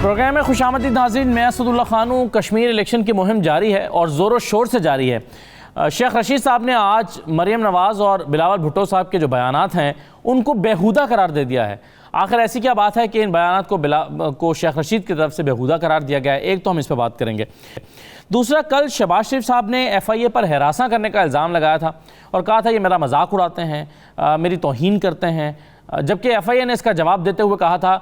Programme میں خوش آمدید ناظرین، میں اسد اللہ خان ہوں۔ کشمیر الیکشن کی مہم جاری ہے اور زور و شور سے جاری ہے۔ شیخ رشید صاحب نے آج مریم نواز اور بلاول بھٹو صاحب کے جو بیانات ہیں ان کو بیہودہ قرار دے دیا ہے۔ آخر ایسی کیا بات ہے کہ ان بیانات کو شیخ رشید کی طرف سے بیہودہ قرار دیا گیا ہے؟ ایک تو ہم اس پہ بات کریں گے۔ دوسرا، کل شہباز شریف صاحب نے ایف آئی اے پر ہراساں کرنے کا الزام لگایا تھا اور کہا تھا یہ میرا مذاق اڑاتے ہیں، میری توہین کرتے ہیں، جبکہ ایف آئی اے نے اس کا جواب دیتے ہوئے کہا تھا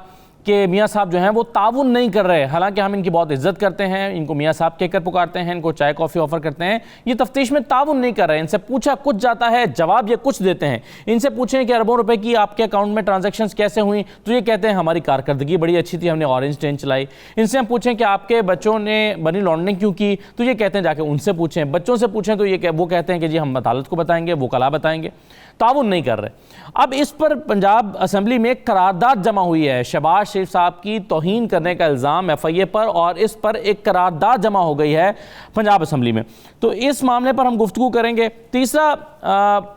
کہ میاں صاحب جو ہیں وہ تعاون نہیں کر رہے، حالانکہ ہم ان کی بہت عزت کرتے ہیں، ان کو میاں صاحب کہہ کر پکارتے ہیں، ان کو چائے کافی آفر کرتے ہیں، یہ تفتیش میں تعاون نہیں کر رہے۔ ان سے پوچھا کچھ جاتا ہے، جواب یہ کچھ دیتے ہیں۔ ان سے پوچھیں کہ اربوں روپے کی آپ کے اکاؤنٹ میں ٹرانزیکشنز کیسے ہوئیں تو یہ کہتے ہیں ہماری کارکردگی بڑی اچھی تھی، ہم نے اورنج ٹرین چلائی۔ ان سے ہم پوچھیں کہ آپ کے بچوں نے منی لانڈرنگ کیوں کی تو یہ کہتے ہیں جا کے ان سے پوچھیں۔ بچوں سے پوچھیں تو وہ کہتے ہیں کہ جی ہم عدالت کو بتائیں گے، وکلاء بتائیں گے، تعاون نہیں کر رہے۔ اب اس پر پنجاب اسمبلی میں ایک قرارداد جمع ہوئی ہے، شہباز شریف صاحب کی توہین کرنے کا الزام ایف آئی اے پر، اور اس پر ایک قرارداد جمع ہو گئی ہے پنجاب اسمبلی میں۔ تو اس معاملے پر ہم گفتگو کریں گے۔ تیسرا،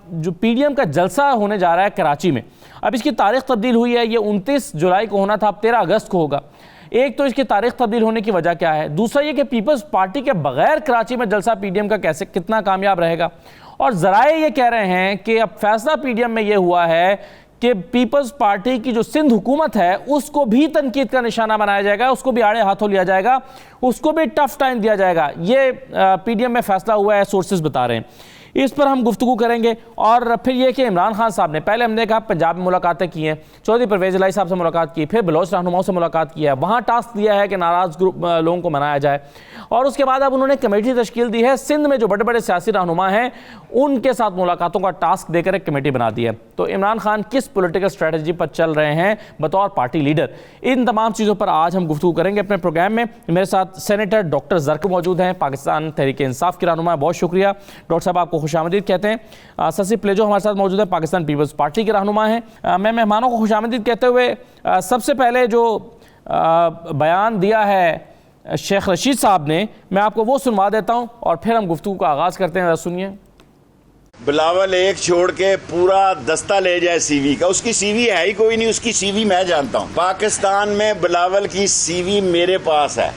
جو پی ڈی ایم کا جلسہ ہونے جا رہا ہے کراچی میں، اب اس کی تاریخ تبدیل ہوئی ہے، یہ 29 جولائی کو ہونا تھا، اب 13 اگست کو ہوگا۔ ایک تو اس کی تاریخ تبدیل ہونے کی وجہ کیا ہے، دوسرا یہ کہ پیپلز پارٹی کے بغیر کراچی میں جلسہ پی ڈی ایم کا کتنا کامیاب رہے گا، اور ذرائع یہ کہہ رہے ہیں کہ اب فیصلہ پی ڈی ایم میں یہ ہوا ہے کہ پیپلز پارٹی کی جو سندھ حکومت ہے اس کو بھی تنقید کا نشانہ بنایا جائے گا، اس کو بھی آڑے ہاتھوں لیا جائے گا، اس کو بھی ٹف ٹائم دیا جائے گا۔ یہ پی ڈی ایم میں فیصلہ ہوا ہے، سورسز بتا رہے ہیں۔ اس پر ہم گفتگو کریں گے۔ اور پھر یہ کہ عمران خان صاحب نے پہلے ہم نے کہا پنجاب میں ملاقاتیں کی ہیں، چودھری پرویز الہی صاحب سے ملاقات کی، پھر بلوچ رہنماؤں سے ملاقات کی ہے، وہاں ٹاسک دیا ہے کہ ناراض لوگوں کو منایا جائے، اور اس کے بعد اب انہوں نے کمیٹی تشکیل دی ہے، سندھ میں جو بڑے بڑے سیاسی رہنما ہیں ان کے ساتھ ملاقاتوں کا ٹاسک دے کر ایک کمیٹی بنا دی ہے۔ تو عمران خان کس پولیٹیکل اسٹریٹجی پر چل رہے ہیں بطور پارٹی لیڈر، ان تمام چیزوں پر آج ہم گفتگو کریں گے اپنے پروگرام میں۔ میرے ساتھ سینیٹر ڈاکٹر زرکو موجود ہیں، پاکستان تحریک انصاف کے رہنما، بہت شکریہ ڈاکٹر صاحب، آپ کو خوش آمدید کہتے ہیں۔ سسی پلیجو ہمارے ساتھ موجود ہے، پاکستان پیپلز پارٹی کے رہنما ہیں۔ میں مہمانوں کو خوش آمدید کہتے ہوئے سب سے پہلے جو بیان دیا ہے شیخ رشید صاحب نے، میں آپ کو وہ سنوا دیتا ہوں اور پھر ہم گفتگو کا آغاز کرتے ہیں۔ سنیے۔ بلاول ایک چھوڑ کے پورا دستہ لے جائے سی وی کا، اس کی سی وی ہے ہی کوئی نہیں، اس کی سی وی میں جانتا ہوں۔ پاکستان میں بلاول کی سی وی میرے پاس ہے،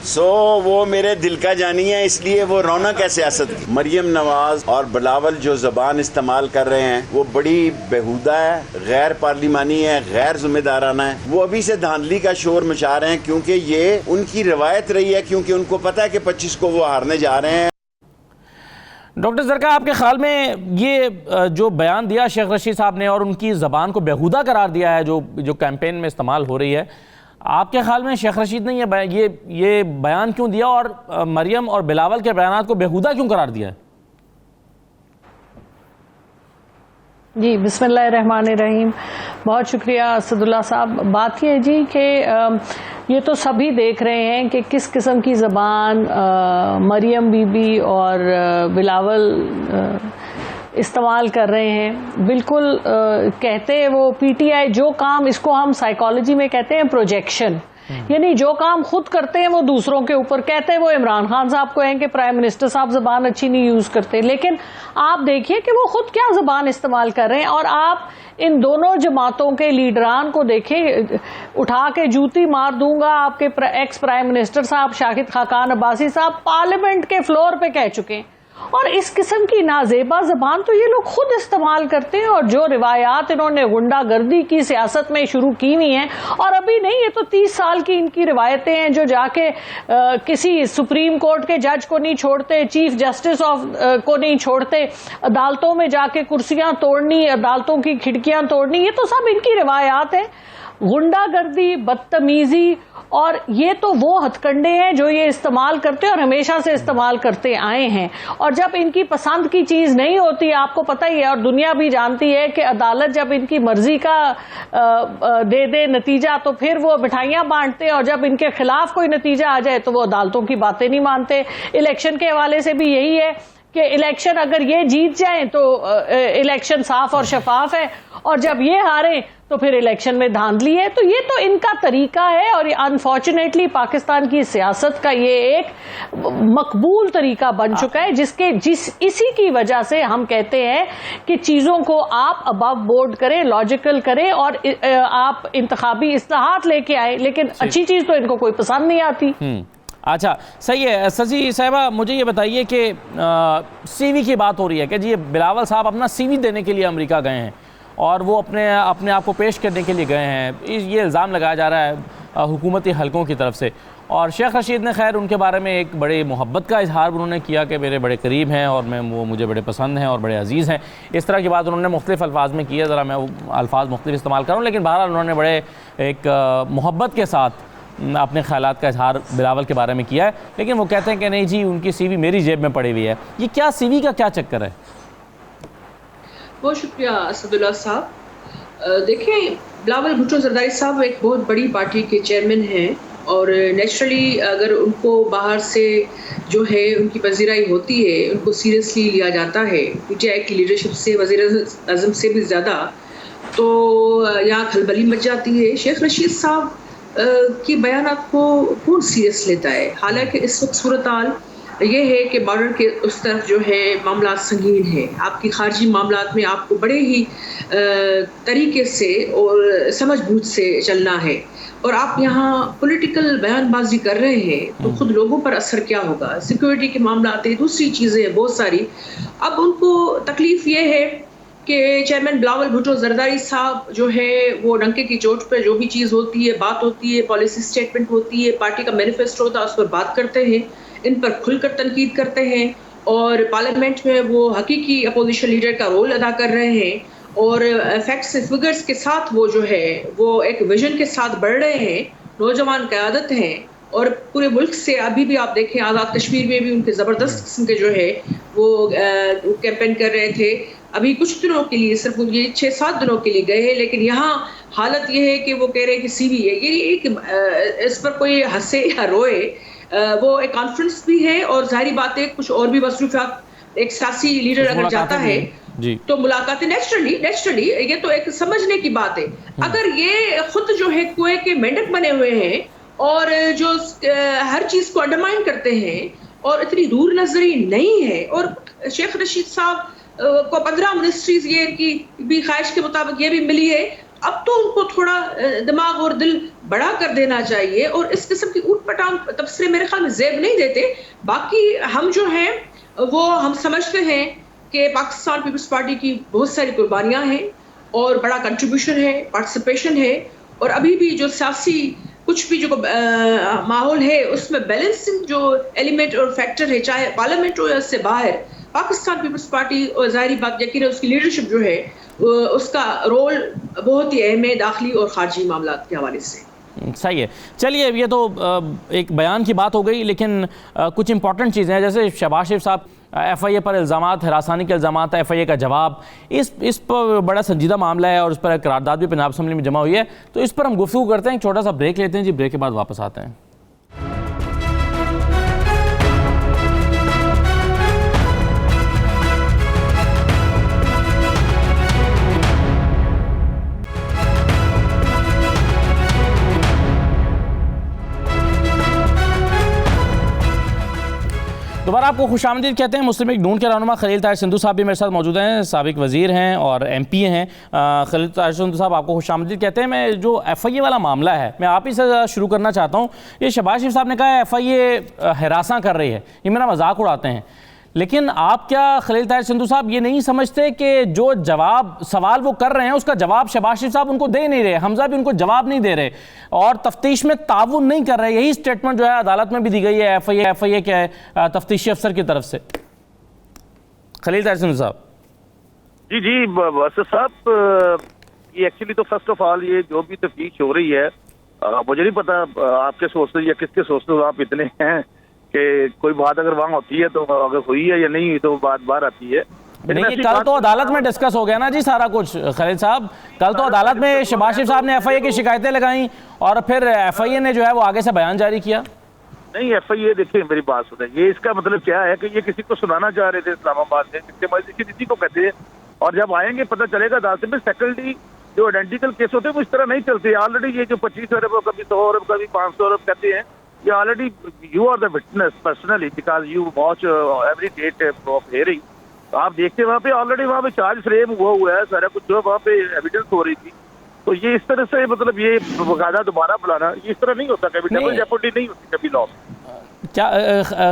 وہ میرے دل کا جانی ہے، اس لیے وہ رونق ہے سیاست کی۔ مریم نواز اور بلاول جو زبان استعمال کر رہے ہیں وہ بڑی بیہودہ ہے، غیر پارلیمانی ہے، غیر ذمہ دارانہ ہے۔ وہ ابھی سے دھاندلی کا شور مچا رہے ہیں کیونکہ یہ ان کی روایت رہی ہے، کیونکہ ان کو پتا ہے کہ 25 کو وہ ہارنے جا رہے ہیں۔ ڈاکٹر زرکا، آپ کے خیال میں یہ جو بیان دیا شیخ رشید صاحب نے اور ان کی زبان کو بیہودہ قرار دیا ہے جو کیمپین میں استعمال ہو رہی ہے، آپ کے خیال میں شیخ رشید نے یہ بیان کیوں دیا اور مریم اور بلاول کے بیانات کو بیہودہ کیوں قرار دیا ہے؟ جی، بسم اللہ الرحمن الرحیم۔ بہت شکریہ اسد اللہ صاحب۔ بات یہ ہے جی کہ یہ تو سبھی دیکھ رہے ہیں کہ کس قسم کی زبان مریم بی بی اور بلاول استعمال کر رہے ہیں۔ بالکل کہتے ہیں وہ پی ٹی آئی جو کام، اس کو ہم سائیکالوجی میں کہتے ہیں پروجیکشن، یعنی جو کام خود کرتے ہیں وہ دوسروں کے اوپر کہتے ہیں۔ وہ عمران خان صاحب کو ہیں کہ پرائم منسٹر صاحب زبان اچھی نہیں یوز کرتے، لیکن آپ دیکھیے کہ وہ خود کیا زبان استعمال کر رہے ہیں۔ اور آپ ان دونوں جماعتوں کے لیڈران کو دیکھیں، اٹھا کے جوتی مار دوں گا، آپ کے ایکس پرائم منسٹر صاحب شاہد خاقان عباسی صاحب پارلیمنٹ کے فلور پہ کہہ چکے ہیں، اور اس قسم کی نازیبا زبان تو یہ لوگ خود استعمال کرتے ہیں۔ اور جو روایات انہوں نے غنڈہ گردی کی سیاست میں شروع کی ہوئی ہیں، اور ابھی نہیں، یہ تو 30 سال کی ان کی روایتیں ہیں، جو جا کے کسی سپریم کورٹ کے جج کو نہیں چھوڑتے، چیف جسٹس کو نہیں چھوڑتے، عدالتوں میں جا کے کرسیاں توڑنی، عدالتوں کی کھڑکیاں توڑنی، یہ تو سب ان کی روایات ہیں۔ غنڈہ گردی، بدتمیزی، اور یہ تو وہ ہتھ کنڈے ہیں جو یہ استعمال کرتے اور ہمیشہ سے استعمال کرتے آئے ہیں۔ اور جب ان کی پسند کی چیز نہیں ہوتی، آپ کو پتہ ہی ہے اور دنیا بھی جانتی ہے کہ عدالت جب ان کی مرضی کا دے نتیجہ تو پھر وہ مٹھائیاں بانٹتے، اور جب ان کے خلاف کوئی نتیجہ آ جائے تو وہ عدالتوں کی باتیں نہیں مانتے۔ الیکشن کے حوالے سے بھی یہی ہے کہ الیکشن اگر یہ جیت جائیں تو الیکشن صاف اور شفاف ہے، اور جب یہ ہاریں تو پھر الیکشن میں دھاندلی ہے. تو یہ تو ان کا طریقہ ہے، اور انفارچونیٹلی پاکستان کی سیاست کا یہ ایک مقبول طریقہ بن چکا ہے، اسی کی وجہ سے ہم کہتے ہیں کہ چیزوں کو آپ ابو بورڈ کریں، لاجیکل کریں، اور آپ انتخابی اصلاحات لے کے آئے، لیکن اچھی چیز تو ان کو کوئی پسند نہیں آتی. اچھا صحیح ہے. سزی صاحبہ مجھے یہ بتائیے کہ سی وی کی بات ہو رہی ہے کہ جی بلاول صاحب اپنا سی وی دینے کے لیے امریکہ گئے ہیں اور وہ اپنے آپ کو پیش کرنے کے لیے گئے ہیں. یہ الزام لگایا جا رہا ہے حکومتی حلقوں کی طرف سے، اور شیخ رشید نے خیر ان کے بارے میں ایک بڑے محبت کا اظہار انہوں نے کیا کہ میرے بڑے قریب ہیں اور وہ مجھے بڑے پسند ہیں اور بڑے عزیز ہیں. اس طرح کی بات انہوں نے مختلف الفاظ میں کی ہے، ذرا میں وہ الفاظ مختلف استعمال کروں، لیکن بہرحال انہوں نے بڑے ایک محبت کے ساتھ اپنے خیالات کا اظہار بلاول کے بارے میں کیا ہے. لیکن وہ کہتے ہیں کہ نہیں جی ان کی سی وی میری جیب میں پڑی ہوئی ہے. یہ کیا سی وی کا کیا چکر ہے؟ بہت شکریہ اسداللہ صاحب. دیکھیں بلاول بھٹو زرداری صاحب ایک بہت بڑی پارٹی کے چیئرمین ہیں، اور نیچرلی اگر ان کو باہر سے جو ہے ان کی پذیرائی ہوتی ہے، ان کو سیریسلی لیا جاتا ہے پی ٹی آئی کی لیڈرشپ سے، وزیر اعظم سے بھی زیادہ، تو یہاں کھلبلی مچ جاتی ہے. شیخ رشید صاحب کی بیانات کو کون سیریس لیتا ہے؟ حالانکہ اس وقت صورتحال یہ ہے کہ بارڈر کے اس طرف جو ہے معاملات سنگین ہیں. آپ کی خارجی معاملات میں آپ کو بڑے ہی طریقے سے اور سمجھ بوجھ سے چلنا ہے، اور آپ یہاں پولیٹیکل بیان بازی کر رہے ہیں تو خود لوگوں پر اثر کیا ہوگا؟ سیکیورٹی کے معاملات ہیں، دوسری چیزیں بہت ساری. اب ان کو تکلیف یہ ہے کہ چیئرمین بلاول بھٹو زرداری صاحب جو ہے وہ ڈنکے کی چوٹ پہ جو بھی چیز ہوتی ہے، بات ہوتی ہے، پالیسی سٹیٹمنٹ ہوتی ہے، پارٹی کا مینیفیسٹو ہوتا ہے، اس پر بات کرتے ہیں، ان پر کھل کر تنقید کرتے ہیں، اور پارلیمنٹ میں وہ حقیقی اپوزیشن لیڈر کا رول ادا کر رہے ہیں، اور فیکٹس فگرز کے ساتھ وہ جو ہے وہ ایک ویژن کے ساتھ بڑھ رہے ہیں. نوجوان قیادت ہیں، اور پورے ملک سے ابھی بھی آپ دیکھیں آزاد کشمیر میں بھی ان کے زبردست قسم کے جو ہے وہ کیمپین کر رہے تھے. ابھی کچھ دنوں کے لیے، صرف یہ 6-7 دنوں کے لیے گئے ہیں، لیکن یہاں حالت یہ ہے کہ وہ کہہ رہے ہیں کہ سی وی ہے. یہ اس پر کوئی ہنسے یا روئے، وہ ایک کانفرنس بھی ہے، اور ظاہری بات ہے کچھ اور بھی مصروفیات ایک سیاسی لیڈر اگر جاتا ہے تو ملاقاتیں نیچرلی یہ تو ایک سمجھنے کی بات ہے. اگر یہ خود جو ہے کوئے کے مینڈک بنے ہوئے ہیں اور جو ہر چیز کو انڈرمائن کرتے ہیں اور اتنی دور نظری نہیں ہے، اور شیخ رشید صاحب کو 15 منسٹریز یہ ان کی بھی خواہش کے مطابق یہ بھی ملی ہے، اب تو ان کو تھوڑا دماغ اور دل بڑا کر دینا چاہیے، اور اس قسم کی اوٹ پٹانگ تبصرے میرے خیال میں زیب نہیں دیتے. باقی ہم جو ہیں وہ ہم سمجھتے ہیں کہ پاکستان پیپلز پارٹی کی بہت ساری قربانیاں ہیں اور بڑا کنٹریبیوشن ہے، پارٹیسپیشن ہے، اور ابھی بھی جو سیاسی کچھ بھی جو ماحول ہے اس میں بیلنسنگ جو ایلیمنٹ اور فیکٹر ہے، چاہے پارلیمنٹ ہو یا اس سے باہر، پاکستان پیپلز پارٹی اور ظاہری بات یقینا اس کی لیڈرشپ جو ہے اس کا رول بہت ہی اہم ہے داخلی اور خارجی معاملات کے حوالے سے. صحیح ہے. چلیے یہ تو ایک بیان کی بات ہو گئی، لیکن کچھ امپورٹنٹ چیزیں ہیں، جیسے شہباز شریف صاحب ایف آئی اے پر الزامات، ہراسانی کے الزامات، ایف آئی اے کا جواب، اس پر بڑا سنجیدہ معاملہ ہے، اور اس پر قرارداد بھی پنجاب اسمبلی میں جمع ہوئی ہے. تو اس پر ہم گفتگو کرتے ہیں، ایک چھوٹا سا بریک لیتے ہیں جی، بریک کے بعد واپس آتے ہیں. دوبارہ آپ کو خوش آمدید کہتے ہیں. مسلم لیگ نون کے رہنما خلیل طاہر سندھو صاحب بھی میرے ساتھ موجود ہیں، سابق وزیر ہیں اور ایم پی ہیں. خلیل طاہر سندھو صاحب آپ کو خوش آمدید کہتے ہیں. میں جو ایف آئی اے والا معاملہ ہے میں آپ ہی سے شروع کرنا چاہتا ہوں. یہ شہباز شریف صاحب نے کہا ہے ایف آئی اے ہراساں کر رہی ہے، یہ میرا مذاق اڑاتے ہیں، لیکن آپ کیا خلیل طاہر سندھو صاحب یہ نہیں سمجھتے کہ جو سوال وہ کر رہے ہیں اس کا جواب شہباز شریف صاحب ان کو دے نہیں رہے، حمزہ بھی ان کو جواب نہیں دے رہے اور تفتیش میں تعاون نہیں کر رہے؟ یہی سٹیٹمنٹ جو ہے عدالت میں بھی دی گئی ہے ایف آئی اے کے تفتیشی افسر کی طرف سے. خلیل طاہر سندھو صاحب. جی واسف صاحب، یہ ایکچولی تو فرسٹ آف آل یہ جو بھی تفتیش ہو رہی ہے، مجھے نہیں پتا آپ کے سورسز یا کس کے سورسز آپ اتنے ہیں کہ کوئی بات اگر وہاں ہوتی ہے تو اگر ہوئی ہے یا نہیں ہوئی تو بات باہر آتی ہے. نہیں، کل تو عدالت میں ڈسکس ہو گیا نا جی سارا کچھ. خلیل صاحب کل تو عدالت میں شہباز شریف صاحب نے ایف آئی اے کی شکایتیں لگائیں اور پھر ایف آئی اے نے جو ہے وہ آگے سے بیان جاری کیا. نہیں ایف آئی اے دیکھیں میری بات سنیں, یہ اس کا مطلب کیا ہے کہ یہ کسی کو سنانا چاہ رہے تھے اسلام آباد میں, کسی کو کہتے ہیں, اور جب آئیں گے پتہ چلے گا عدالت میں. سیکنڈلی جو آئیڈینٹیکل کیس ہوتے ہیں وہ اس طرح نہیں چلتے. آلریڈی یہ جو 25 ارب کبھی 100 ارب کبھی 500 ارب کہتے ہیں, یہ already you are the witness personally because you watch every date of hearing. آپ دیکھتے وہاں پہ آلریڈی وہاں پہ چارج فریم ہوا ہے سارا کچھ, جو وہاں پہ ایویڈنس ہو رہی تھی. تو یہ اس طرح سے مطلب یہ باقاعدہ دوبارہ بلانا یہ اس طرح نہیں ہوتا, کبھی ڈبل جیپورٹی نہیں ہوتی کبھی لاس. کیا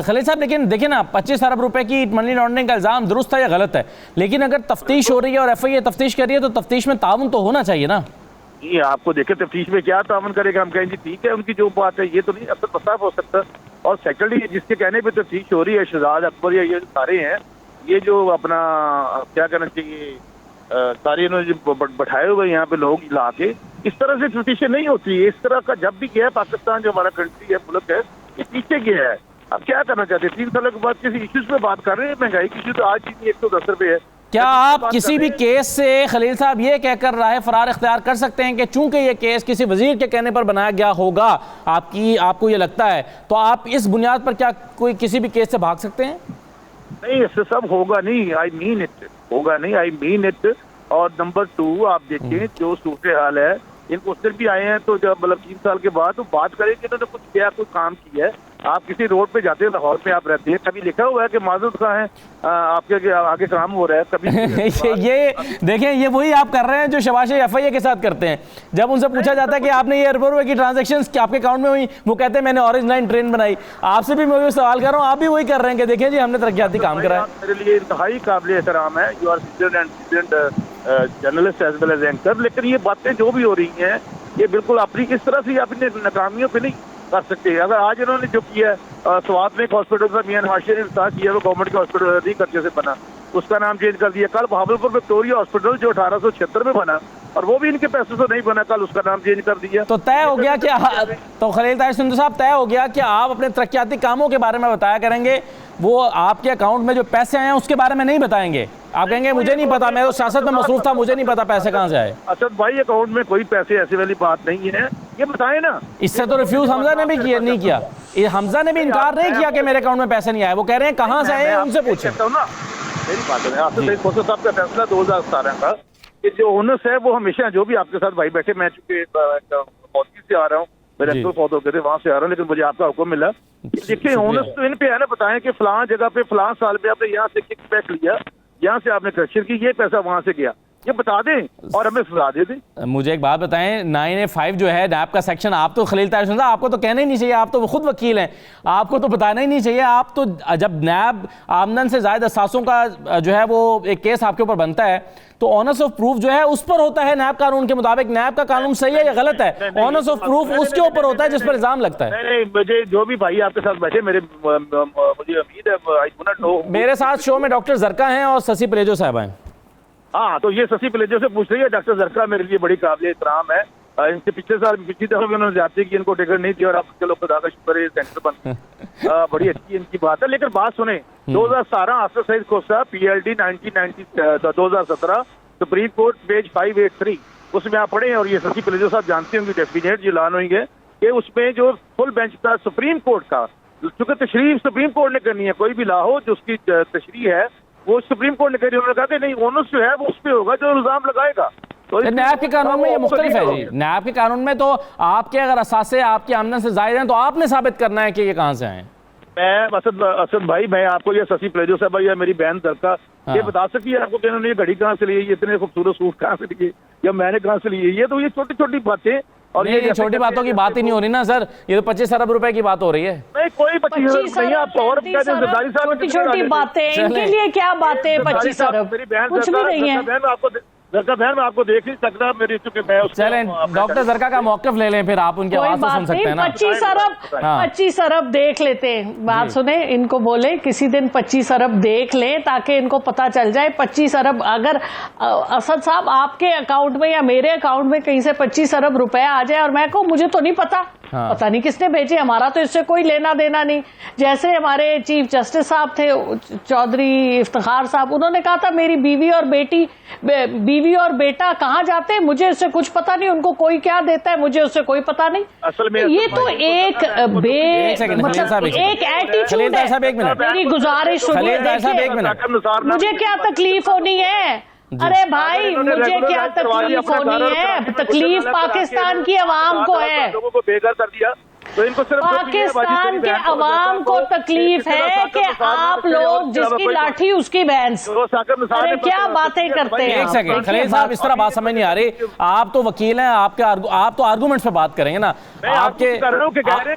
خلیل صاحب لیکن دیکھیں نا 25 ارب روپے کی منی لانڈرنگ کا الزام درست ہے یا غلط ہے, لیکن اگر تفتیش ہو رہی ہے اور ایف آئی اے تفتیش کر رہی ہے تو تفتیش میں تعاون تو ہونا چاہیے نا. یہ آپ کو دیکھیں تفتیش میں کیا تعاون کرے گا, ہم کہیں گے ٹھیک ہے ان کی جو بات ہے یہ تو نہیں اصل مسئلہ ہو سکتا. اور سیکنڈلی جس کے کہنے پہ تفتیش ہو رہی ہے شہزاد اکبر یا یہ سارے ہیں, یہ جو اپنا کیا کہنا چاہیے سارے انہوں نے بٹھائے ہوئے یہاں پہ لوگ لا کے, اس طرح سے تفتیشیں نہیں ہوتی. اس طرح کا جب بھی گیا ہے پاکستان جو ہمارا کنٹری ہے ملک ہے یہ پیچھے گیا ہے. اب کیا کرنا چاہتے ہیں 3 سال کے بعد کسی ایشوز پہ بات کر رہے ہیں. مہنگائی کی ایشو تو آج بھی 110 روپے ہے. کیا آپ کسی بھی کیس سے خلیل صاحب یہ کہہ کر راہ فرار اختیار کر سکتے ہیں کہ چونکہ یہ کیس کسی وزیر کے کہنے پر بنایا گیا ہوگا, آپ کو یہ لگتا ہے, تو آپ اس بنیاد پر کیا کوئی کسی بھی کیس سے بھاگ سکتے ہیں؟ نہیں اس سے سب ہوگا نہیں, آئی مین اٹ, ہوگا نہیں, آئی مین اٹ. اور نمبر 2 آپ دیکھیں جو صورتحال ہے ان کو اس دن بھی آئے ہیں تو جب مطلب 3 سال کے بعد تو بات کریں کہ انہوں نے کچھ کیا, کوئی کام کیا ہے. آپ کسی روڈ پہ جاتے ہیں لاہور میں آپ رہتے ہیں, کبھی لکھا ہوا ہے کہ معذرت خواہ ہیں آپ کے آگے کام ہو رہا ہے کبھی؟ یہ دیکھیں یہ وہی آپ کر رہے ہیں جو شباشِ ایف آئی اے کے ساتھ کرتے ہیں. جب ان سے پوچھا جاتا ہے کہ آپ نے یہ اربوں روپے کی ٹرانزیکشنز آپ کے اکاؤنٹ میں ہوئی, وہ کہتے ہیں میں نے اورنج لائن ٹرین بنائی. آپ سے بھی میں وہی سوال کر رہا ہوں, آپ بھی وہی کر رہے ہیں کہ دیکھیں جی ہم نے ترقیاتی کام کرا ہے. میرے لیے انتہائی قابل احترام ہے, you are seasoned journalist as well as anchor, لیکن یہ باتیں جو بھی ہو رہی ہیں یہ بالکل اپنی اس طرح سے اپنی ناکامیوں پہ نہیں کر سکتے. اگر آج انہوں نے جو کیا ہے سوات میں ایک ہاسپٹل تھا میاں نواز نے انتہا کیا, وہ گورنمنٹ کا ہاسپٹل نہیں خرچے سے بنا, اس کا نام چینج کر دیا. کل بہاولپور وکٹوریا ہاسپٹل جو 1876 میں بنا اور وہ بھی ان کے پیسوں سے نہیں بنا, کل اس کا نام چینج کر دیا. تو طے ہو گیا کہ تو خلیل طاہر سندھو صاحب طے ہو گیا کہ آپ اپنے ترقیاتی کاموں کے بارے میں بتایا کریں گے, وہ آپ کے اکاؤنٹ میں جو پیسے آئے ہیں اس کے بارے میں نہیں بتائیں گے. آپ کہیں گے مجھے نہیں پتا, میں تو سیاست میں مصروف تھا, مجھے نہیں پتا پیسے کہاں سے آئے. اسد بھائی اکاؤنٹ میں کوئی پیسے ایسی والی بات نہیں ہے, یہ بتائیں نا. اس سے تو ریفیوز حمزہ نے بھی نہیں کیا, حمزہ نے بھی انکار نہیں کیا کہ میرے اکاؤنٹ میں پیسے نہیں آئے. وہ کہہ رہے ہیں کہاں سے آئے ان سے پوچھیں. میری بات ہے آپ سے خسرو صاحب کا فیصلہ 2017 کا کہ جو اونس ہے وہ ہمیشہ جو بھی آپ کے ساتھ بھائی بیٹھے, میں چونکہ موتی سے آ رہا ہوں, میرے انکل فوت ہو گئے تھے وہاں سے آ رہا ہوں, لیکن مجھے آپ کا حکم ملا. دیکھیں اونس تو ان پہ ہے نا, بتائیں کہ فلاں جگہ پہ فلاں سال پہ آپ نے یہاں سے کک بیک لیا, یہاں سے آپ نے کرپشن کی, یہ پیسہ وہاں سے گیا, یہ بتا دیں اور ہمیں سزا دے دیں. مجھے ایک بات بتائیں, 9A5 جو ہے نیب کا سیکشن, آپ تو خلیل طاہر صاحب آپ کو تو کہنا ہی نہیں چاہیے, آپ تو خود وکیل ہیں, آپ کو تو بتانا ہی نہیں چاہیے. آپ تو جب نیب آمدن سے زائد اثاثوں کا جو ہے وہ ایک کیس آپ کے اوپر بنتا ہے تو آنرس آف پروف جو ہے اس پر ہوتا ہے نیب قانون کے مطابق. نیب کا قانون صحیح ہے یا غلط ہے, آنرس آف پروف اس کے اوپر ہوتا ہے جس پر الزام لگتا ہے. نہیں مجھے جو بھی بھائی آپ کے ساتھ بیٹھے مجھے امید ہے میرے ساتھ شو میں ڈاکٹر زرکا ہیں اور سسی پلیجو صاحب ہیں. ہاں تو یہ سسی پلیجو سے پوچھ رہی ہے. ڈاکٹر زرکا میرے لیے بڑی قابل احترام ہے, ان سے پچھلی دفعہ بھی انہوں نے زیادتی کی, ان کو ٹکٹ نہیں دیا اور اب چلو خدا کا شکر ہے سینٹر بن, بڑی اچھی ان کی بات ہے. لیکن بات سنیں 2017 Asif Saeed Khosa PLD 2017 supreme court page 583 اس میں آپ پڑھیں, اور یہ سسی پلیجو صاحب جانتے ہوں گے ڈیفینیٹ جو اعلان ہوئی ہے کہ اس میں جو فل بینچ تھا سپریم کورٹ کا, چونکہ تشریح سپریم کورٹ نے کرنی ہے, کوئی بھی لا ہو جو اس کی تشریح ہے وہ سپریم کورٹ نے کہی, انہوں نے کہا کہ نہیں اونس جو ہے وہ اس پہ ہوگا جو الزام لگائے گا. نیب کے قانون میں یہ مختلف ہے جی. نیب کے قانون میں تو آپ کے اگر اثاثے آپ کی آمدن سے زائد ہیں تو آپ نے ثابت کرنا ہے کہ یہ کہاں سے آئے. میں اسد بھائی میں آپ کو یہ سسی پلیجو صاحب یا میری بہن درکا یہ بتا سکتی ہے آپ کو کہ انہوں نے یہ گھڑی کہاں سے لی, یہ اتنے خوبصورت سوٹ کہاں سے لیے, یا میں نے کہاں سے لیے, یہ تو یہ چھوٹی چھوٹی باتیں. اور یہ چھوٹی باتوں کی بات ہی نہیں ہو رہی نا سر, یہ تو 25 ارب روپے کی بات ہو رہی ہے. نہیں کوئی 25 ارب نہیں, آپ اور چھوٹی چھوٹی باتیں, ان کے لیے کیا باتیں 25 ارب کچھ بھی نہیں ہے. زرکا بہن میں آپ کو دیکھ نہیں سکتا میری, چونکہ میں چلیں ڈاکٹر زرکا کا موقف لے لیں, پھر آپ ان کی آواز تو سن سکتے ہیں نا. 25 ارب دیکھ لیتے ہیں. بات سنیں, ان کو بولیں کسی دن 25 ارب دیکھ لیں تاکہ ان کو پتا چل جائے 25 ارب. اگر اسد صاحب آپ کے اکاؤنٹ میں یا میرے اکاؤنٹ میں کہیں سے 25 ارب روپے آ جائے اور میں کہوں مجھے تو نہیں پتا, پتہ نہیں کس نے بھیجے, ہمارا تو اس سے کوئی لینا دینا نہیں. جیسے ہمارے چیف جسٹس صاحب تھے چودھری افتخار صاحب, انہوں نے کہا تھا میری بیوی اور بیٹا کہاں جاتے ہیں, مجھے اس سے کچھ پتا نہیں, ان کو کوئی کیا دیتا ہے مجھے اس سے کوئی پتا نہیں. یہ تو ایک ایک ایٹیٹیوڈ ہے. میری گزارش سنیے, مجھے کیا تکلیف ہونی ہے, ارے بھائی مجھے کیا تکلیف ہونی ہے, تکلیف پاکستان کی عوام کو ہے. پاکستان کے عوام کو تکلیف ہے کہ آپ لوگ جس کی لاٹھی اس کی بھینس. ارے کیا باتیں کرتے ہیں. ایک سیکنڈ خلیل صاحب, اس طرح بات سمجھ نہیں آ رہی. آپ تو وکیل ہیں, آپ تو آرگومنٹس پہ بات کریں گے نا.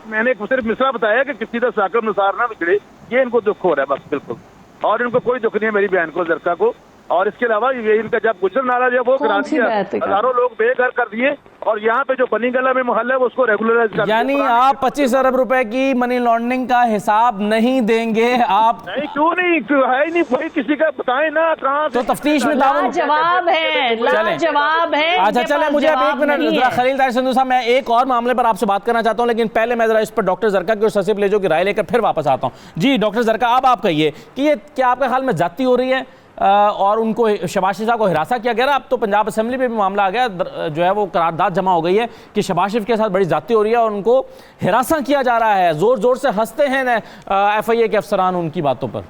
میں نے صرف مصرع بتایا کہ کسی طرح ثاقب نثار نہ بگڑے, یہ ان کو دکھ ہو رہا ہے بس بالکل, اور ان کو کوئی دکھ نہیں ہے میری بہن کو زرکا کو. اور اس کے علاوہ یہ ان کا جب گجر نالا جب وہ کرا دیا, ہزاروں لوگ بے گھر کر دیے, اور یہاں پہ جو بنی گلا میں محلہ ہے وہ اس کو ریگولرائز کر دیا. یعنی آپ 25 ارب روپے کی منی لانڈرنگ کا حساب نہیں دیں گے آپ؟ نہیں, کیوں نہیں, ہے ہی نہیں, وہی کسی کا بتائیں نا کہاں تو تفتیش میں جواب ہے, جواب ہے. اچھا چلیں, مجھے اب ایک منٹ خلیل طاہر سندھو صاحب, میں ایک اور معاملے پر آپ سے بات کرنا چاہتا ہوں, لیکن پہلے میں ذرا اس پر ڈاکٹر زرکا کی اور سسیب لیجو کی رائے لے کر پھر واپس آتا ہوں. جی ڈاکٹر زرکا, اب آپ کہیے کہ یہ کیا آپ کے خیال میں زیادتی ہو رہی ہے اور ان کو شہباز شریف صاحب کو ہراساں کیا گیا؟ اب تو پنجاب اسمبلی پہ بھی معاملہ آ گیا, جو ہے وہ قرارداد جمع ہو گئی ہے کہ شہباز شریف کے ساتھ بڑی زیادتی ہو رہی ہے اور ان کو ہراساں کیا جا رہا ہے. زور زور سے ہنستے ہیں ایف آئی اے کے افسران ان کی باتوں پر.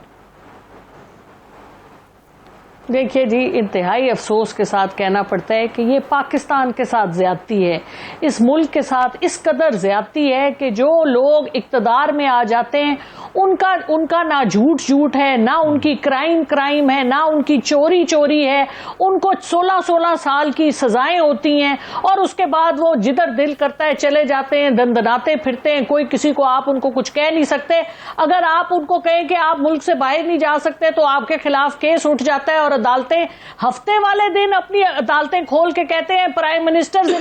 دیکھیے جی, انتہائی افسوس کے ساتھ کہنا پڑتا ہے کہ یہ پاکستان کے ساتھ زیادتی ہے, اس ملک کے ساتھ اس قدر زیادتی ہے کہ جو لوگ اقتدار میں آ جاتے ہیں ان کا نہ جھوٹ ہے, نہ ان کی کرائم ہے, نہ ان کی چوری ہے. ان کو 16 سال کی سزائیں ہوتی ہیں اور اس کے بعد وہ جدھر دل کرتا ہے چلے جاتے ہیں, دندناتے پھرتے ہیں. کوئی کسی کو آپ ان کو کچھ کہہ نہیں سکتے. اگر آپ ان کو کہیں کہ آپ ملک سے باہر نہیں جا سکتے تو آپ کے خلاف کیس اٹھ جاتا ہے, اور عدالتیں ہفتے والے دن اپنی عدالتیں کھول کے کہتے ہیں پرائم منسٹر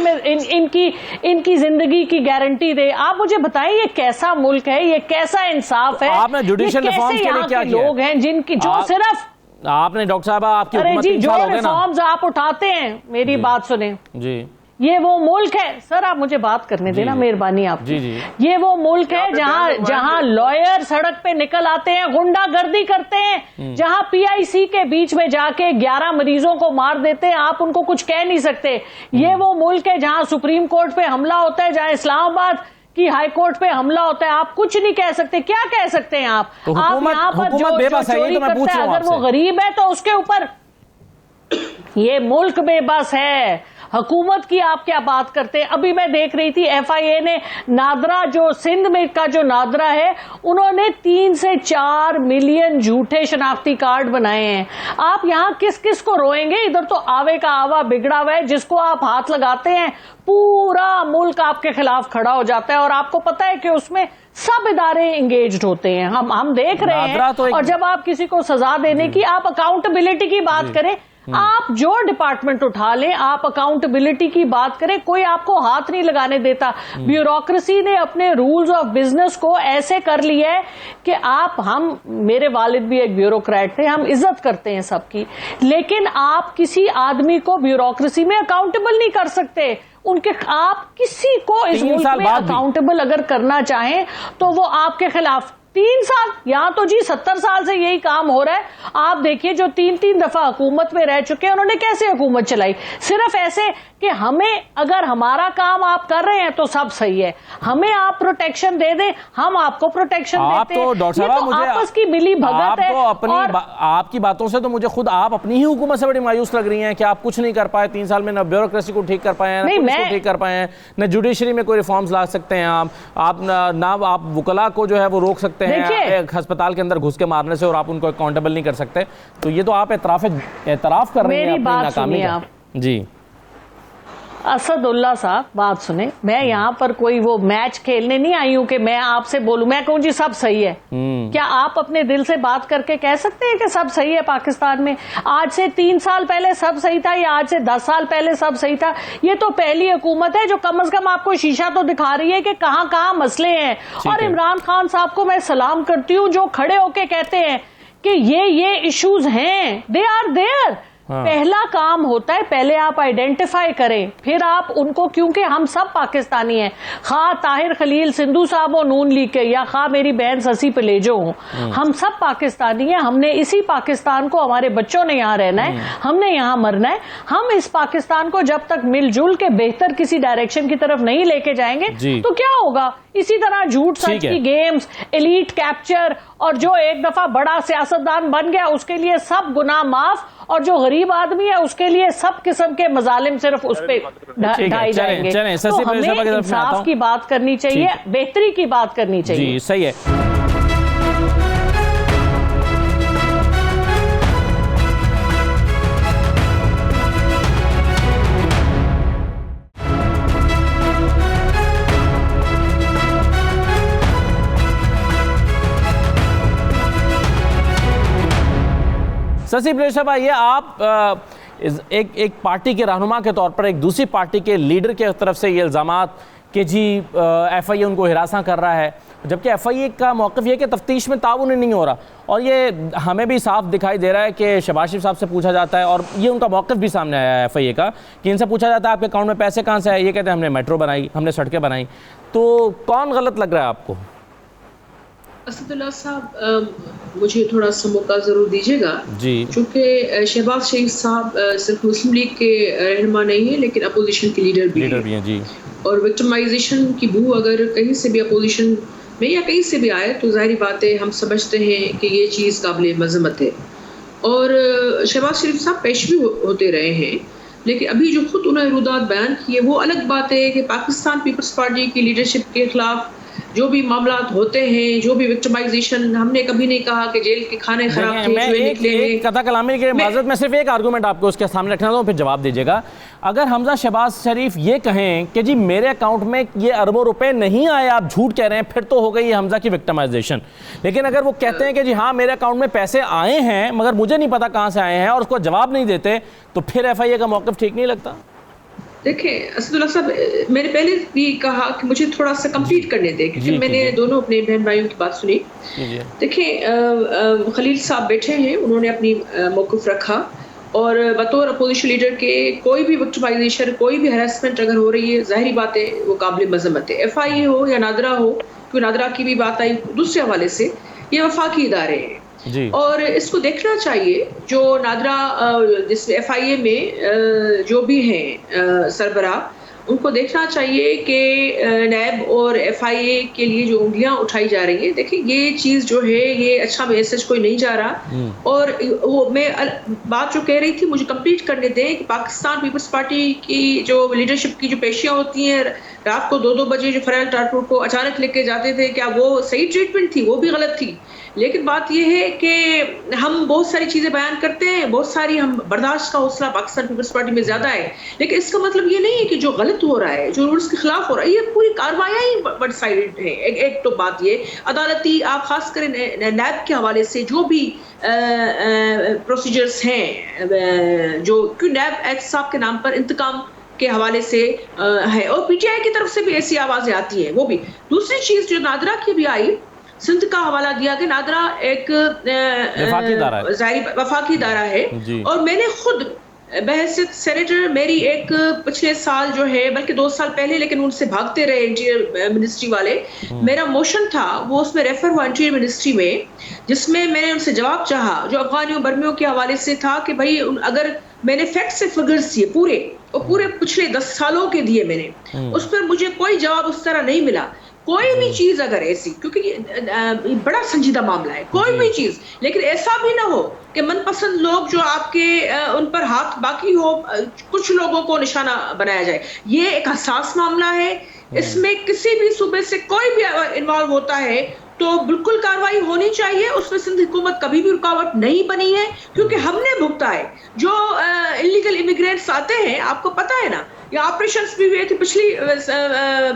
ان کی زندگی کی گارنٹی دے. آپ مجھے بتائیں یہ کیسا ملک ہے, یہ کیسا انصاف ہے؟ آپ نے جوڈیشل ریفارمز کے لیے کیا کیا؟ لوگ ہیں جن کی جو صرف آپ نے ڈاکٹر صاحب آپ کی حکومت 3 جو سال ہو گئے نا, ریفارمز آپ اٹھاتے ہیں, میری بات سنیں جی, یہ وہ ملک ہے. سر آپ مجھے بات کرنے دینا, مہربانی آپ کی. یہ وہ ملک ہے جہاں لائر سڑک پہ نکل آتے ہیں, غنڈہ گردی کرتے ہیں, جہاں PIC کے بیچ میں جا کے 11 مریضوں کو مار دیتے ہیں, آپ ان کو کچھ کہہ نہیں سکتے. یہ وہ ملک ہے جہاں سپریم کورٹ پہ حملہ ہوتا ہے, جہاں اسلام آباد کی ہائی کورٹ پہ حملہ ہوتا ہے, آپ کچھ نہیں کہہ سکتے. کیا کہہ سکتے ہیں آپ یہاں پر جو چوری کرتا ہے, اگر وہ غریب ہے تو اس کے اوپر یہ ملک بے بس ہے. حکومت کی آپ کیا بات کرتے ہیں؟ ابھی میں دیکھ رہی تھی FIA نے نادرا, جو سندھ میں کا جو نادرا ہے, انہوں نے 3 سے 4 ملین جھوٹے شناختی کارڈ بنائے ہیں. آپ یہاں کس کو روئیں گے؟ ادھر تو آوے کا آوا بگڑا ہوا ہے, جس کو آپ ہاتھ لگاتے ہیں پورا ملک آپ کے خلاف کھڑا ہو جاتا ہے. اور آپ کو پتا ہے کہ اس میں سب ادارے انگیجڈ ہوتے ہیں, ہم دیکھ رہے ہیں. اور جب آپ کسی کو سزا دینے کی, آپ اکاؤنٹیبلٹی کی بات کریں, آپ جو ڈپارٹمنٹ اٹھا لیں, آپ اکاؤنٹیبلٹی کی بات کریں, کوئی آپ کو ہاتھ نہیں لگانے دیتا. بیوروکریسی نے اپنے رولز آف بزنس کو ایسے کر لیا ہے کہ میرے والد بھی ایک بیوروکریٹ تھے, ہم عزت کرتے ہیں سب کی, لیکن آپ کسی آدمی کو بیوروکریسی میں اکاؤنٹیبل نہیں کر سکتے. آپ کسی کو اس ملک میں اکاؤنٹیبل اگر کرنا چاہیں تو وہ آپ کے خلاف 3 سال, یہاں تو جی 70 سال سے یہی کام ہو رہا ہے. آپ دیکھیے جو 3 دفعہ حکومت میں رہ چکے ہیں, انہوں نے کیسے حکومت چلائی؟ صرف ایسے کہ ہمیں اگر ہمارا کام آپ کر رہے ہیں تو سب صحیح ہے, ہمیں آپ پروٹیکشن دے دیں, ہم آپ کو پروٹیکشن دیتے ہیں. یہ تو آپس کی ملی بھگت ہے. آپ کی باتوں سے تو مجھے خود آپ اپنی ہی حکومت سے بڑی مایوس لگ رہی ہیں کہ آپ کچھ نہیں کر پائے 3 سال میں, نہ بیوروکریسی کو ٹھیک کر پائے ہیں, نہ پولیس کو ٹھیک کر پائے ہیں, نہ جوڈیشری میں کوئی ریفارمز لا سکتے ہیں آپ نہ آپ وکلاء کو جو ہے وہ روک سکتے ہیں ہسپتال کے اندر گھس کے مارنے سے, اور آپ ان کو اکاؤنٹیبل نہیں کر سکتے. تو یہ تو آپ اعتراف کر رہے ہیں اپنی ناکامی کا. جی اسد اللہ صاحب بات سنیں, میں یہاں پر کوئی وہ میچ کھیلنے نہیں آئی ہوں کہ میں آپ سے بولوں, میں کہوں جی سب صحیح ہے. کیا آپ اپنے دل سے بات کر کے کہہ سکتے ہیں کہ سب صحیح ہے پاکستان میں؟ آج سے 3 سال پہلے سب صحیح تھا, یا آج سے 10 سال پہلے سب صحیح تھا؟ یہ تو پہلی حکومت ہے جو کم از کم آپ کو شیشہ تو دکھا رہی ہے کہ کہاں کہاں مسئلے ہیں. اور عمران خان صاحب کو میں سلام کرتی ہوں جو کھڑے ہو کے کہتے ہیں کہ یہ ایشوز ہیں, دے آر دیئر. پہلا کام ہوتا ہے پہلے آپ آئیڈینٹیفائی کریں، پھر آپ ان کو، کیونکہ ہم سب پاکستانی ہیں، خواہ طاہر خلیل سندھو صاحب و نون لیگ کے یا خواہ میری بہن سسی پلیجو ہوں، ہم سب پاکستانی ہیں. ہم نے اسی پاکستان کو، ہمارے بچوں نے یہاں رہنا ہے، ہم نے یہاں مرنا ہے. ہم اس پاکستان کو جب تک مل جل کے بہتر کسی ڈائریکشن کی طرف نہیں لے کے جائیں گے تو کیا ہوگا؟ اسی طرح جھوٹ سچ کی گیمز، ایلیٹ کیپچر، اور جو ایک دفعہ بڑا سیاستدان بن گیا اس کے لیے سب گناہ معاف، اور جو غریب آدمی ہے اس کے لیے سب قسم کے مظالم صرف اس پہ ڈھائی جائیں گے. تو ہمیں انصاف کی بات کرنی چاہیے، بہتری کی بات کرنی چاہیے. جی صحیح ہے. سسی پلیجو صاحب، یہ آپ ایک پارٹی کے رہنما کے طور پر ایک دوسری پارٹی کے لیڈر کے طرف سے یہ الزامات کہ جی ایف آئی اے ان کو ہراساں کر رہا ہے، جبکہ ایف آئی اے کا موقف یہ کہ تفتیش میں تعاون ہی نہیں ہو رہا، اور یہ ہمیں بھی صاف دکھائی دے رہا ہے کہ شہباز شریف صاحب سے پوچھا جاتا ہے، اور یہ ان کا موقف بھی سامنے آیا ہے ایف آئی اے کا، کہ ان سے پوچھا جاتا ہے آپ کے اکاؤنٹ میں پیسے کہاں سے آئے، یہ کہتے ہیں ہم نے میٹرو بنائی، ہم نے سڑکیں بنائی. تو کون غلط لگ رہا ہے آپ کو؟ اسد اللہ صاحب، مجھے تھوڑا سا موقع ضرور دیجیے گا جی، چونکہ شہباز شریف صاحب صرف مسلم لیگ کے رہنما نہیں ہیں لیکن اپوزیشن کے لیڈر بھی ہیں جی. اور وکٹمائزیشن کی بو اگر کہیں سے بھی اپوزیشن میں یا کہیں سے بھی آئے تو ظاہری بات ہے ہم سمجھتے ہیں کہ یہ چیز قابل مذمت ہے. اور شہباز شریف صاحب پیش بھی ہوتے رہے ہیں، لیکن ابھی جو خود انہوں نے ارودات بیان کیے وہ الگ بات ہے کہ پاکستان پیپلز پارٹی کی لیڈرشپ کے خلاف جو بھی معاملات ہوتے ہیں، جو بھی وکٹمائزیشن، ہم نے کبھی نہیں کہا کہ جیل کے کھانے خراب تھے، ایک قطع کلامی کے معذرت میں صرف ایک آرگومنٹ آپ کو اس کے سامنے رکھنا تھا، پھر جواب دیجیے گا. اگر حمزہ شہباز شریف یہ کہیں کہ جی میرے اکاؤنٹ میں یہ اربوں روپے نہیں آئے، آپ جھوٹ کہہ رہے ہیں، پھر تو ہو گئی یہ حمزہ کی وکٹمائزیشن. لیکن اگر وہ کہتے ہیں کہ جی ہاں میرے اکاؤنٹ میں پیسے آئے ہیں مگر مجھے نہیں پتا کہاں سے آئے ہیں، اور اس کو جواب نہیں دیتے، تو پھر ایف آئی اے کا موقف ٹھیک نہیں لگتا؟ دیکھیں اسد اللہ صاحب، میں نے پہلے بھی کہا کہ مجھے تھوڑا سا کمپلیٹ کرنے دیں، کیونکہ میں نے دونوں اپنے بہن بھائیوں کی بات سنی. دیکھیں خلیل صاحب بیٹھے ہیں، انہوں نے اپنی موقف رکھا، اور بطور اپوزیشن لیڈر کے کوئی بھی وکٹمائزیشن، کوئی بھی ہراسمنٹ اگر ہو رہی ہے ظاہری بات ہے وہ قابل مذمت ہے. ایف آئی اے ہو یا نادرا ہو، کیونکہ نادرا کی بھی بات آئی دوسرے حوالے سے، یہ وفاقی ادارے ہیں اور اس کو دیکھنا چاہیے. جو نادرا جس ایف آئی اے میں جو بھی ہیں سربراہ، ان کو دیکھنا چاہیے کہ نیب اور ایف آئی اے کے لیے جو انگلیاں اٹھائی جا رہی ہیں، دیکھیں یہ چیز جو ہے یہ اچھا میسج کوئی نہیں جا رہا. اور وہ میں بات جو کہہ رہی تھی مجھے کمپلیٹ کرنے دیں کہ پاکستان پیپلز پارٹی کی جو لیڈرشپ کی جو پیشیاں ہوتی ہیں، رات کو 2 بجے جو فرحان ٹاٹور کو اچانک لے کے جاتے تھے، کیا وہ صحیح ٹریٹمنٹ تھی؟ وہ بھی غلط تھی. لیکن بات یہ ہے کہ ہم بہت ساری چیزیں بیان کرتے ہیں، بہت ساری ہم برداشت کا حوصلہ پاکستان پیپلز پارٹی میں زیادہ ہے، لیکن اس کا مطلب یہ نہیں ہے کہ جو غلط ہو رہا ہے، جو رولز کے خلاف ہو رہا ہے، یہ پوری کارروائیاں ہی ون سائیڈڈ ہیں. ایک تو بات یہ عدالتی، آپ خاص کر نیب کے حوالے سے جو بھی پروسیجرز ہیں، جو نیب احتساب کے نام پر انتقام کے حوالے سے ہے، اور پی ٹی آئی کی طرف سے بھی ایسی آوازیں آتی ہیں. وہ بھی دوسری چیز جو نادرا کی بھی آئی، سندھ کا حوالہ دیا کہ نادرا ایک وفاقی ادارہ ہے، اور میں نے خود بحیثیت سینیٹر، میری ایک پچھلے سال جو ہے بلکہ 2 سال پہلے، لیکن ان سے بھاگتے رہے انٹیریئر منسٹری والے، میرا موشن تھا وہ اس میں ریفر ہوا انٹیریئر منسٹری میں، جس میں میں نے ان سے جواب چاہا جو افغانیوں برمیوں کے حوالے سے تھا کہ بھائی اگر میں نے فیکٹ سے فگرز دیے پورے پچھلے 10 سالوں کے دیے میں نے، اس پر مجھے کوئی جواب اس طرح نہیں ملا. کوئی بھی چیز اگر ایسی، کیونکہ یہ بڑا سنجیدہ معاملہ ہے، کوئی بھی چیز، لیکن ایسا بھی نہ ہو کہ من پسند لوگ جو آپ کے ان پر ہاتھ باقی ہو، کچھ لوگوں کو نشانہ بنایا جائے. یہ ایک حساس معاملہ ہے، اس میں کسی بھی صوبے سے کوئی بھی انوالو ہوتا ہے تو بالکل کارروائی ہونی چاہیے. اس میں سندھ حکومت کبھی بھی رکاوٹ نہیں بنی ہے، کیونکہ ہم نے بھگتا ہے. جو انلیگل امیگرینٹس آتے ہیں، آپ کو پتہ ہے نا، یا آپریشنز بھی ہوئے تھے پچھلی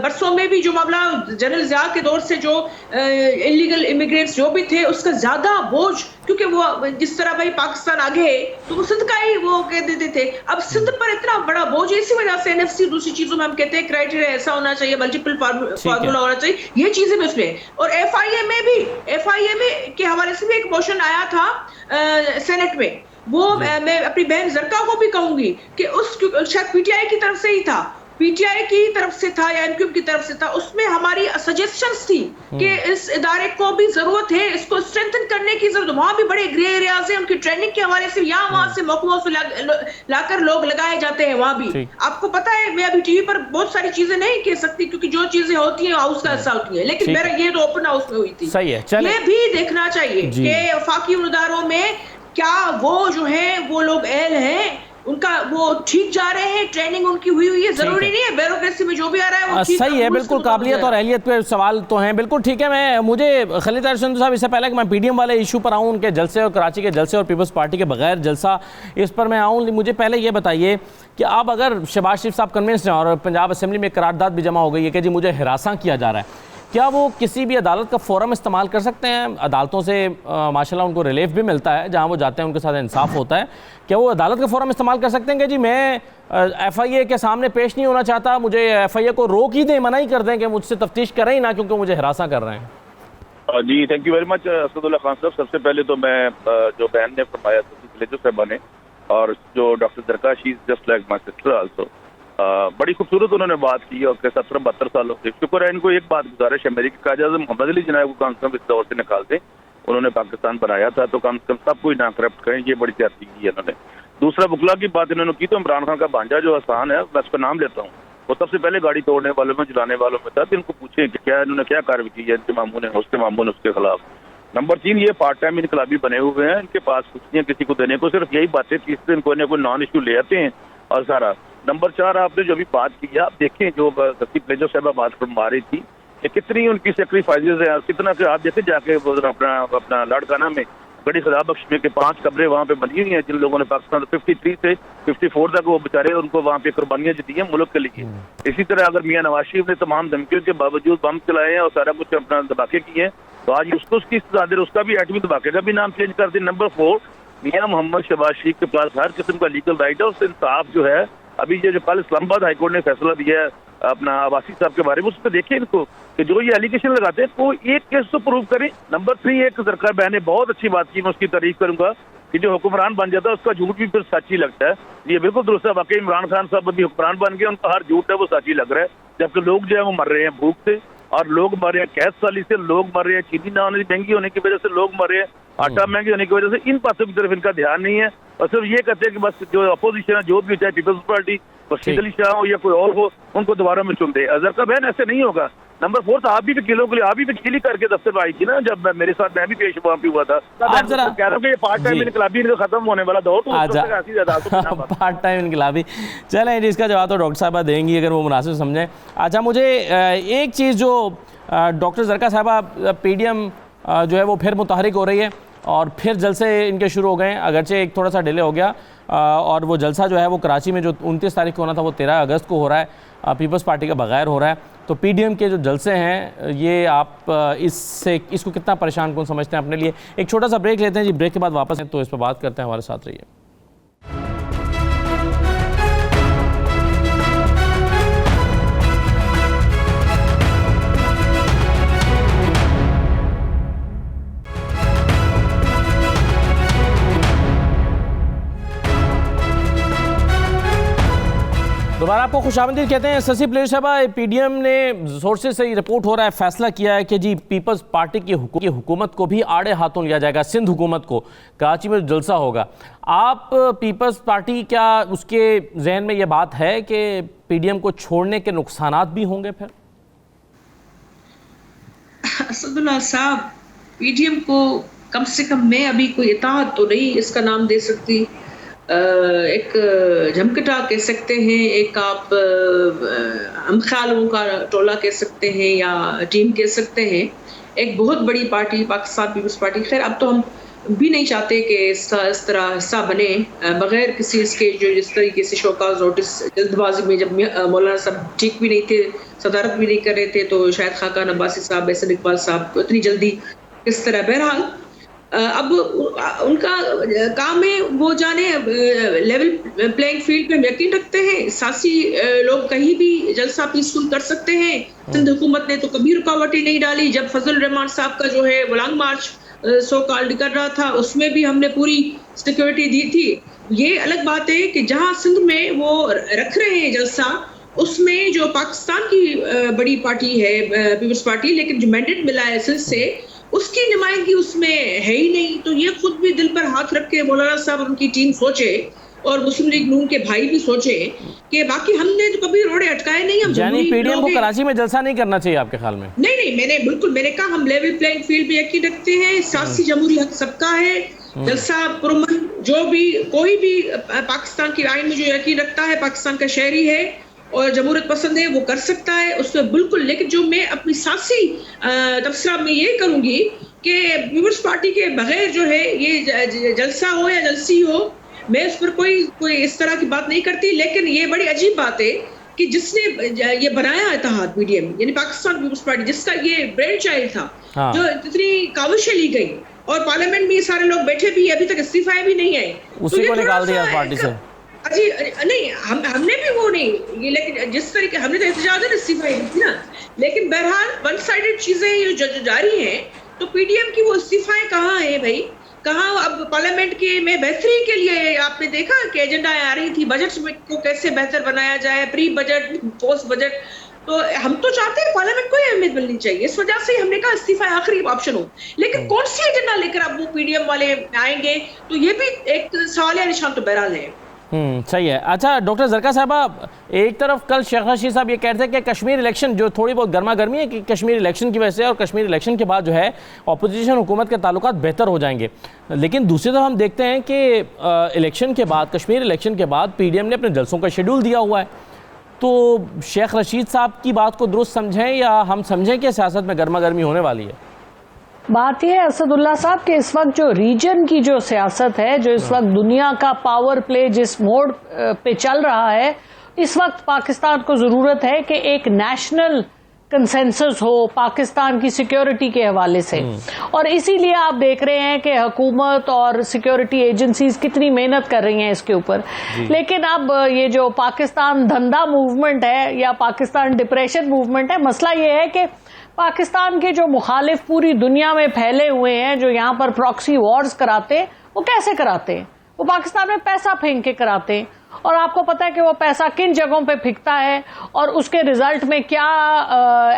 برسوں میں بھی، جو معاملہ جنرل ضیاء کے دور سے جو انلیگل امیگرینٹس جو بھی تھے، اس کا زیادہ بوجھ، کیونکہ وہ جس طرح بھائی پاکستان آگے ہے تو وہ سندھ کا ہی وہ کہہ دیتے تھے. اب سندھ پر اتنا بڑا بوجھ، اسی وجہ سے NFC دوسری چیزوں میں ہم کہتے ہیں کرائٹیریا ایسا ہونا چاہیے، ملٹیپل فارمولا ہونا چاہیے، یہ چیزیں بھی اس میں. اور ایف آئی اے میں کے حوالے سے بھی ایک موشن آیا تھا سینٹ میں، وہ میں اپنی بہن زرکا کو بھی کہوں گی کہ اس شاید پی ٹی آئی کی طرف سے ہی تھا، پی ٹی آئی کی طرف سے تھا یا ایم کیو کی طرف سے تھا، اس میں ہماری سجیشنز تھی کہ اس ادارے کو بھی ضرورت ہے، اس کو اسٹرینتھن کرنے کی ضرورت، وہاں بھی بڑے گرے ایریاز ہیں ان کی ٹریننگ کے حوالے سے، یہاں وہاں سے محکموں سے لا کر لوگ لگائے جاتے ہیں وہاں بھی. آپ کو پتا ہے میں ابھی ٹی وی پر بہت ساری چیزیں نہیں کہہ سکتی کیونکہ جو چیزیں ہوتی ہیں ہاؤس کا حصہ ہوتی ہیں، لیکن میرا یہ تو اوپن ہاؤس میں ہوئی تھی. یہ بھی دیکھنا چاہیے کہ وفاقی اداروں میں کیا وہ جو ہے وہ لوگ اہل ہیں، ان کا وہ ٹھیک جا رہے ہیں، ٹریننگ ان کی ہوئی ہے، ضروری نہیں ہے بیوروکریسی میں جو بھی آ رہا ہے وہ ٹھیک صحیح ہے. بالکل قابلیت اور اہلیت پہ سوال تو ہیں. بالکل ٹھیک ہے. مجھے خلیل طاہر سندھو صاحب اس سے پہلے کہ میں پی ڈی ایم والے ایشو پر آؤں، ان کے جلسے اور کراچی کے جلسے اور پیپلز پارٹی کے بغیر جلسہ، اس پر میں آؤں، مجھے پہلے یہ بتائیے کہ اب اگر شہباز شریف صاحب کنونس ہیں اور پنجاب اسمبلی میں قرارداد بھی جمع ہو گئی ہے کہ جی مجھے ہراساں کیا جا رہا ہے، کیا وہ کسی بھی عدالت کا فورم استعمال کر سکتے ہیں؟ عدالتوں سے ماشاءاللہ ان کو ریلیف بھی ملتا ہے، جہاں وہ جاتے ہیں ان کے ساتھ انصاف ہوتا ہے. کیا وہ عدالت کا فورم استعمال کر سکتے ہیں کہ جی میں ایف آئی اے کے سامنے پیش نہیں ہونا چاہتا، مجھے ایف آئی اے کو روک ہی دیں، منع ہی کر دیں کہ مجھ سے تفتیش کریں ہی نہ کیونکہ مجھے ہراساں کر رہے ہیں؟ جی thank you very much Asadullah Khan صاحب. سب سے پہلے تو میں جو بہن نے فرمایا لیجو صاحبہ نے، اور جو doctor Zarka, she is just like my sister also, بڑی خوبصورت انہوں نے بات کی، اور 70-72 سالوں سے شکر ہے ان کو. ایک بات گزارش ہے میری کہ قائد اعظم محمد علی جناح کو کم سے کم اس دور سے نکال دیں، انہوں نے پاکستان بنایا تھا تو کم سے کم سب کوئی نہ کرپٹ کریں، یہ بڑی زیادتی کی ہے انہوں نے. دوسرا بکلا کی بات انہوں نے کی تو عمران خان کا بھانجا جو آسان ہے، میں اس کا نام لیتا ہوں، وہ سب سے پہلے گاڑی توڑنے والوں میں، جلانے والوں میں تھا. ان کو پوچھیں کہ کیا انہوں نے کیا کارروائی کی ہے ان کے ماموں نے، اس کے ماموں نے اس کے خلاف. نمبر 3 یہ پارٹ ٹائم انقلابی بنے ہوئے ہیں، ان کے پاس کچھ نہیں ہے کسی کو دینے کو، صرف یہی باتیں. تیسرے ان کو کوئی نان ایشو لے آتے ہیں اور سارا. نمبر 4 آپ نے جو بھی بات کی ہے، آپ دیکھیں جو ذکی پلیجو صاحبہ بات فرما رہی تھی کہ کتنی ان کی سیکریفائزز ہیں، اور کتنا کہ آپ دیکھیں جا کے اپنا لاڑکانہ میں گڑی خدا بخش میں کہ 5 قبریں وہاں پہ بنی ہوئی ہیں جن لوگوں نے پاکستان 53 سے 54 تک وہ بیچارے ان کو وہاں پہ قربانیاں دی ہیں ملک کے لیے. اسی طرح اگر میاں نواز شریف نے تمام دھمکیوں کے باوجود بم چلائے ہیں اور سارا کچھ اپنا دھماکے کیے ہیں، تو آج اس کی صدر اس کا بھی ایٹمی دھماکے کا بھی نام چینج کر دیں. نمبر 4 میاں محمد شہباز شریف کے پاس ہر قسم کا لیگل رائٹ ہے، اس سے انصاف جو ہے ابھی یہ جو کل اسلام آباد ہائی کورٹ نے فیصلہ دیا ہے اپنا عباسی صاحب کے بارے میں، اس پہ دیکھیں ان کو کہ جو یہ ایلیگیشن لگاتے ہیں وہ ایک کیس تو پروو کریں. نمبر 3 ایک زرکا بہن نے بہت اچھی بات کی، میں اس کی تعریف کروں گا کہ جو حکمران بن جاتا ہے اس کا جھوٹ بھی پھر سچ ہی لگتا ہے. یہ بالکل درست ہے، واقعی عمران خان صاحب ابھی حکمران بن گئے، ان کا ہر جھوٹ ہے وہ سچ ہی لگ رہا ہے، جبکہ لوگ جو ہے وہ مر رہے ہیں بھوک سے، اور لوگ مر رہے ہیں قحط سالی سے، لوگ مر رہے ہیں چینی نہ ہونے مہنگی ہونے کی وجہ سے، لوگ مر رہے ہیں آٹا مہنگی ہونے کی وجہ سے. ان باتوں کی طرف ان کا دھیان نہیں ہے، اور صرف یہ کہتے ہیں کہ بس جو اپوزیشن ہے جو بھی چاہے پیپلز پارٹی رشید علی شاہ ہو یا کوئی اور ہو ان کو دوبارہ میں چن دے. زرکا بہن ایسے نہیں ہوگا. نمبر 4 آپ بھی وکیلوں کے لیے آپ بھی وکیلی کر کے دفتر میں آئی تھی نا، جب میرے ساتھ میں بھی پیش وہاں پہ ہوا تھا. آپ ذرا کہہ رہا ہوں کہ یہ پارٹ ٹائم انقلابی ختم ہونے والا دور پارٹ ٹائم انقلابی. چلیں جی اس کا جواب تو ڈاکٹر صاحبہ دیں گی اگر وہ مناسب سمجھیں. اچھا مجھے ایک چیز جو ڈاکٹر زرکا صاحبہ پی ڈی ایم جو ہے وہ پھر متحرک ہو رہی ہے اور پھر جلسے ان کے شروع ہو گئے ہیں، اگرچہ ایک تھوڑا سا ڈیلے ہو گیا، اور وہ جلسہ جو ہے وہ کراچی میں جو 29 تاریخ کو ہونا تھا وہ 13 اگست کو ہو رہا ہے، پیپلز پارٹی کا بغیر ہو رہا ہے. تو پی ڈی ایم کے جو جلسے ہیں یہ آپ اس کو کتنا پریشان کن سمجھتے ہیں اپنے لیے؟ ایک چھوٹا سا بریک لیتے ہیں جی، بریک کے بعد واپس ہیں تو اس پہ بات کرتے ہیں، ہمارے ساتھ رہیے. دوبارہ آپ کو خوش آمدید کہتے ہیں. سسی پلیجو صاحبہ، پی ڈی ایم نے سورسز سے رپورٹ ہو رہا ہے فیصلہ کیا ہے کہ جی پیپلز پارٹی کی حکومت کو بھی آڑے ہاتھوں لیا جائے گا، سندھ حکومت کو. کراچی میں جلسہ ہوگا، آپ پیپلز پارٹی کیا اس کے ذہن میں یہ بات ہے کہ پی ڈی ایم کو چھوڑنے کے نقصانات بھی ہوں گے پھر؟ اسداللہ صاحب، پی ڈی ایم کو کم سے کم میں ابھی کوئی اطاعت تو نہیں اس کا نام دے سکتی، ایک جھمکٹا کہہ سکتے ہیں، ایک آپ ہم خیالوں کا ٹولہ کہہ سکتے ہیں یا ٹیم کہہ سکتے ہیں. ایک بہت بڑی پارٹی پاکستان پیپلز پارٹی، خیر اب تو ہم بھی نہیں چاہتے کہ اس طرح حصہ بنے بغیر کسی اس کے جو جس طریقے سے شوکاز نوٹس جلد بازی میں، جب مولانا صاحب ٹھیک بھی نہیں تھے، صدارت بھی نہیں کر رہے تھے، تو شاید خاقان عباسی صاحب، احسن اقبال صاحب کو اتنی جلدی کس طرح. بہرحال اب ان کا کام ہے وہ جانے لیول پلینگ فیلڈ پہ یقین رکھتے ہیں. سیاسی لوگ کہیں بھی جلسہ پیسفل کر سکتے ہیں. سندھ حکومت نے تو کبھی رکاوٹیں نہیں ڈالی. جب فضل الرحمان صاحب کا جو ہے ولانگ مارچ سو کالڈ کر رہا تھا، اس میں بھی ہم نے پوری سیکورٹی دی تھی. یہ الگ بات ہے کہ جہاں سندھ میں وہ رکھ رہے ہیں جلسہ، اس میں جو پاکستان کی بڑی پارٹی ہے پیپلز پارٹی، لیکن جو مینڈیٹ ملا ہے سندھ سے اس کی نمائندگی اس میں ہے ہی نہیں. تو یہ خود بھی دل پر ہاتھ رکھ کے مولانا صاحب اور ان کی ٹیم سوچے، اور مسلم لیگ نون کے بھائی بھی سوچے کہ باقی ہم نے تو کبھی روڑے اٹکائے نہیں. ہم یعنی پی ڈی ایم کو کراچی میں جلسہ نہیں کرنا چاہیے آپ کے خیال میں؟ نہیں، میں نے کہا ہم لیول پلینگ فیلڈ پہ یقین رکھتے ہیں. سیاسی جمہوری حق سب کا ہے. جلسہ پرامن جو بھی کوئی بھی پاکستان کی آئین میں جو یقین رکھتا ہے، پاکستان کا شہری ہے اور جمہوریت پسند ہے، وہ کر سکتا ہے اس میں بالکل. لیکن جو میں اپنی سیاسی تبصرہ میں یہ کروں گی کہ پیپلز پارٹی کے بغیر جو ہے یہ جلسہ ہو یا جلسی ہو، میں اس پر کوئی اس طرح کی بات نہیں کرتی. لیکن یہ بڑی عجیب بات ہے کہ جس نے یہ بنایا اتحاد پی ڈی ایم یعنی پاکستان پیپلز پارٹی، جس کا یہ برین چائلڈ تھا، جو اتنی کاوشیں لی گئی اور پارلیمنٹ میں یہ سارے لوگ بیٹھے بھی ابھی تک استعفے بھی نہیں آئے، اسی کو نکال دیا پارٹی سے. جی نہیں، ہم نے بھی وہ نہیں، لیکن جس طریقے ہم نے تو احتجاج ہے استعفے دی نا. لیکن بہرحال ون سائیڈڈ چیزیں جو جاری ہیں، تو پی ڈی ایم کی وہ استعفے کہاں ہیں بھائی؟ کہاں؟ اب پارلیمنٹ کے میں بہتری کے لیے آپ نے دیکھا کہ ایجنڈا آ رہی تھی بجٹ کو کیسے بہتر بنایا جائے، پری بجٹ، پوسٹ بجٹ. تو ہم تو چاہتے ہیں پارلیمنٹ کو اہمیت ملنی چاہیے، اس وجہ سے ہم نے کہا استعفے آخری آپشن ہو. لیکن کون سی ایجنڈا لے کر اب وہ پی ڈی ایم والے آئیں گے، تو یہ بھی ایک سوال یا نشان تو بہرحال ہے. صحیح ہے. اچھا ڈاکٹر زرکا صاحبہ، ایک طرف کل شیخ رشید صاحب یہ کہتے ہیں کہ کشمیر الیکشن جو تھوڑی بہت گرما گرمی ہے کہ کشمیر الیکشن کی وجہ سے اور کشمیر الیکشن کے بعد جو ہے اپوزیشن حکومت کے تعلقات بہتر ہو جائیں گے. لیکن دوسری طرف ہم دیکھتے ہیں کہ الیکشن کے بعد، کشمیر الیکشن کے بعد پی ڈی ایم نے اپنے جلسوں کا شیڈول دیا ہوا ہے. تو شیخ رشید صاحب کی بات کو درست سمجھیں یا ہم سمجھیں کہ سیاست میں گرما گرمی ہونے والی ہے؟ بات یہ ہے اسد اللہ صاحب کہ اس وقت جو ریجن کی جو سیاست ہے، جو اس وقت دنیا کا پاور پلے جس موڑ پہ چل رہا ہے، اس وقت پاکستان کو ضرورت ہے کہ ایک نیشنل کنسنسس ہو پاکستان کی سیکیورٹی کے حوالے سے. اور اسی لیے آپ دیکھ رہے ہیں کہ حکومت اور سیکیورٹی ایجنسیز کتنی محنت کر رہی ہیں اس کے اوپر. لیکن اب یہ جو پاکستان دھندا موومنٹ ہے یا پاکستان ڈپریشن موومنٹ ہے، مسئلہ یہ ہے کہ پاکستان کے جو مخالف پوری دنیا میں پھیلے ہوئے ہیں، جو یہاں پر پراکسی وارز کراتے ہیں، وہ کیسے کراتے ہیں؟ وہ پاکستان میں پیسہ پھینک کے کراتے ہیں. اور آپ کو پتا ہے کہ وہ پیسہ کن جگہوں پہ پھینکتا ہے اور اس کے ریزلٹ میں کیا